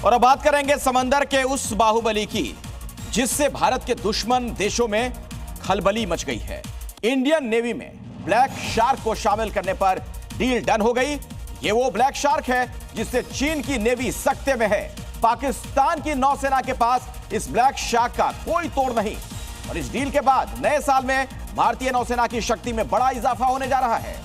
और अब बात करेंगे समंदर के उस बाहुबली की जिससे भारत के दुश्मन देशों में खलबली मच गई है। इंडियन नेवी में ब्लैक शार्क को शामिल करने पर डील डन हो गई। ये वो ब्लैक शार्क है जिससे चीन की नेवी सकते में है। पाकिस्तान की नौसेना के पास इस ब्लैक शार्क का कोई तोड़ नहीं और इस डील के बाद नए साल में भारतीय नौसेना की शक्ति में बड़ा इजाफा होने जा रहा है।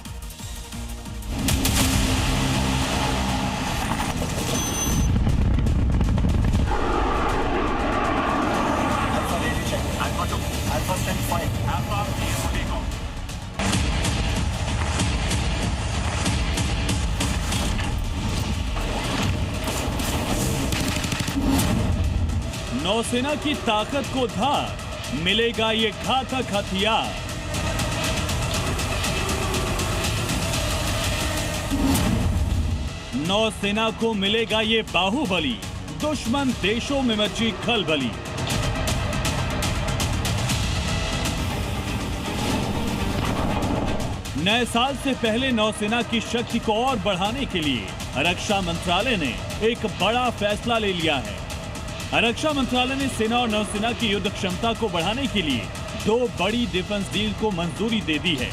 नौसेना की ताकत को धार मिलेगा ये घातक हथियार। नौसेना को मिलेगा ये बाहुबली, दुश्मन देशों में मची खलबली। नए साल से पहले नौसेना की शक्ति को और बढ़ाने के लिए रक्षा मंत्रालय ने एक बड़ा फैसला ले लिया है। रक्षा मंत्रालय ने सेना और नौसेना की युद्ध क्षमता को बढ़ाने के लिए 2 बड़ी डिफेंस डील को मंजूरी दे दी है।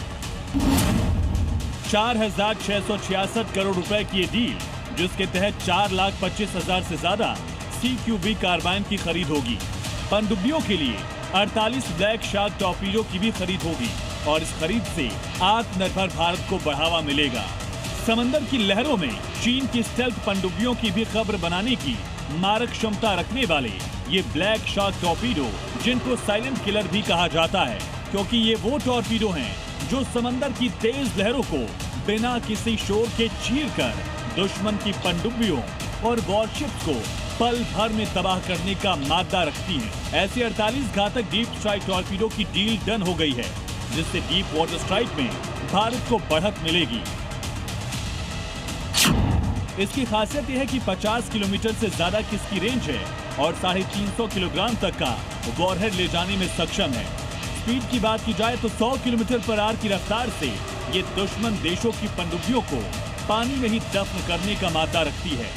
4,666 करोड़ रुपए की ये डील, जिसके तहत 4,25,000 से ज्यादा CQB कार्बाइन की खरीद होगी। पनडुब्बियों के लिए 48 ब्लैक शार्क टॉर्पीडो की भी खरीद होगी और इस खरीद से आत्मनिर्भर भारत को बढ़ावा मिलेगा। समंदर की लहरों में चीन की स्टेल्थ पनडुब्बियों की भी खबर बनाने की मारक क्षमता रखने वाले ये ब्लैक शार्क टॉर्पीडो, जिनको साइलेंट किलर भी कहा जाता है, क्योंकि ये वो टॉर्पीडो हैं जो समंदर की तेज लहरों को बिना किसी शोर के चीरकर दुश्मन की पनडुब्बियों और वॉरशिप्स को पल भर में तबाह करने का मादा रखती हैं। ऐसे 48 घातक डीप स्ट्राइक टॉर्पीडो की डील डन हो गई है, जिससे डीप वाटर स्ट्राइक में भारत को बढ़त मिलेगी। इसकी खासियत यह है कि 50 किलोमीटर से ज्यादा की इसकी रेंज है और 350 किलोग्राम तक का वॉरहेड ले जाने में सक्षम है। स्पीड की बात की जाए तो 100 किलोमीटर पर आवर की रफ्तार से ये दुश्मन देशों की पनडुब्बियों को पानी में ही दफन करने का मादा रखती है।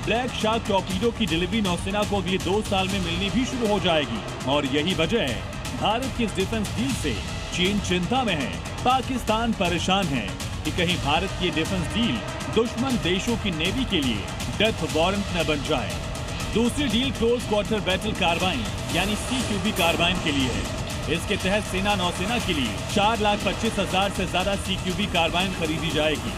ब्लैक शार्क टॉर्पीडो की डिलीवरी नौसेना को अगले 2 साल में मिलनी भी शुरू हो जाएगी और यही वजह है भारत की इस डिफेंस डील से चीन चिंता में है, पाकिस्तान परेशान है कि कहीं भारत की डिफेंस डील दुश्मन देशों की नेवी के लिए डेथ वारंट न बन जाए। दूसरी deal close quarter battle carbine यानी CQB कार्बाइन के लिए है। इसके तहत सेना नौसेना के लिए 4,25,000 से ज्यादा CQB कार्बाइन खरीदी जाएगी।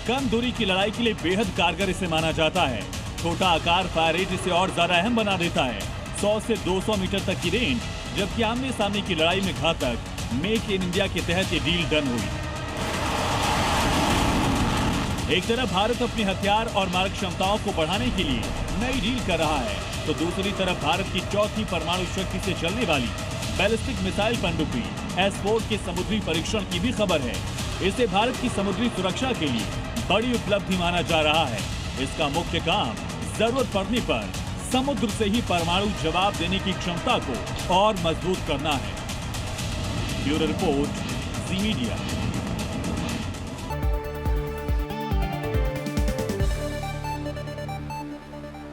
कम दूरी की लड़ाई के लिए बेहद कारगर इसे माना जाता है। छोटा आकार फायर रेट इसे और ज्यादा अहम बना देता है। 100 से 200 मीटर तक की रेंज, जबकि आमने सामने की लड़ाई में घातक। मेक इन इंडिया के तहत ये डील डन हुई। एक तरफ भारत अपने हथियार और मारक क्षमताओं को बढ़ाने के लिए नई डील कर रहा है, तो दूसरी तरफ भारत की चौथी परमाणु शक्ति से चलने वाली बैलिस्टिक मिसाइल पनडुब्बी S4 के समुद्री परीक्षण की भी खबर है। इसे भारत की समुद्री सुरक्षा के लिए बड़ी उपलब्धि माना जा रहा है। इसका मुख्य काम जरूरत पड़ने पर समुद्र से ही परमाणु जवाब देने की क्षमता को और मजबूत करना है। ब्यूरो रिपोर्ट, जी मीडिया।